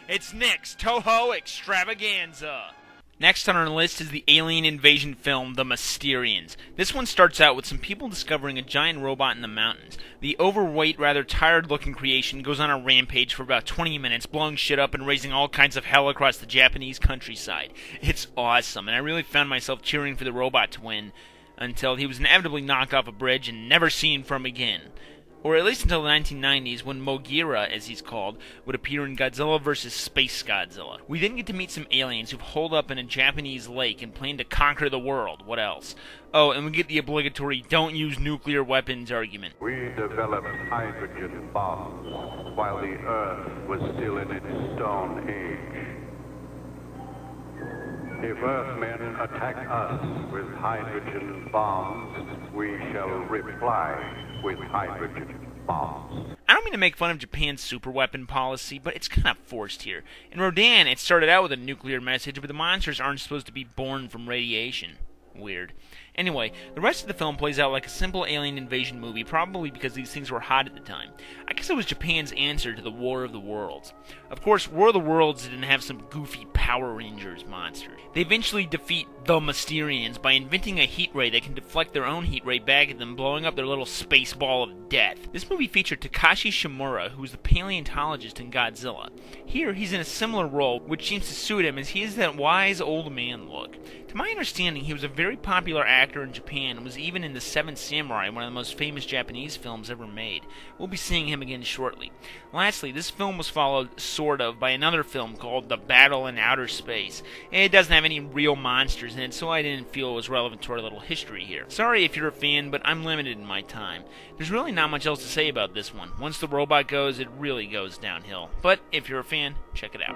It's Nick's Toho X-Travaganza. Next on our list is the alien invasion film, The Mysterians. This one starts out with some people discovering a giant robot in the mountains. The overweight, rather tired-looking creation goes on a rampage for about 20 minutes, blowing shit up and raising all kinds of hell across the Japanese countryside. It's awesome, and I really found myself cheering for the robot to win, until he was inevitably knocked off a bridge and never seen from again. Or at least until the 1990s, when Mogira, as he's called, would appear in Godzilla vs. Space Godzilla. We then get to meet some aliens who've holed up in a Japanese lake and plan to conquer the world. What else? Oh, and we get the obligatory don't use nuclear weapons argument. We developed hydrogen bombs while the Earth was still in its stone age. If Earthmen attack us with hydrogen bombs, we shall reply with hydrogen bombs. I don't mean to make fun of Japan's superweapon policy, but it's kind of forced here. In Rodan, it started out with a nuclear message, but the monsters aren't supposed to be born from radiation. Weird. Anyway, the rest of the film plays out like a simple alien invasion movie, probably because these things were hot at the time. I guess it was Japan's answer to the War of the Worlds. Of course, War of the Worlds didn't have some goofy Power Rangers monsters. They eventually defeat the Mysterians by inventing a heat ray that can deflect their own heat ray back at them, blowing up their little space ball of death. This movie featured Takashi Shimura, who was the paleontologist in Godzilla. Here, he's in a similar role, which seems to suit him, as he has that wise old man look. To my understanding, he was a very popular actor in Japan and was even in The Seventh Samurai, one of the most famous Japanese films ever made. We'll be seeing him again shortly. Lastly, this film was followed, sort of, by another film called The Battle in Outer Space. It doesn't have any real monsters in it, so I didn't feel it was relevant to our little history here. Sorry if you're a fan, but I'm limited in my time. There's really not much else to say about this one. Once the robot goes, it really goes downhill. But if you're a fan, check it out.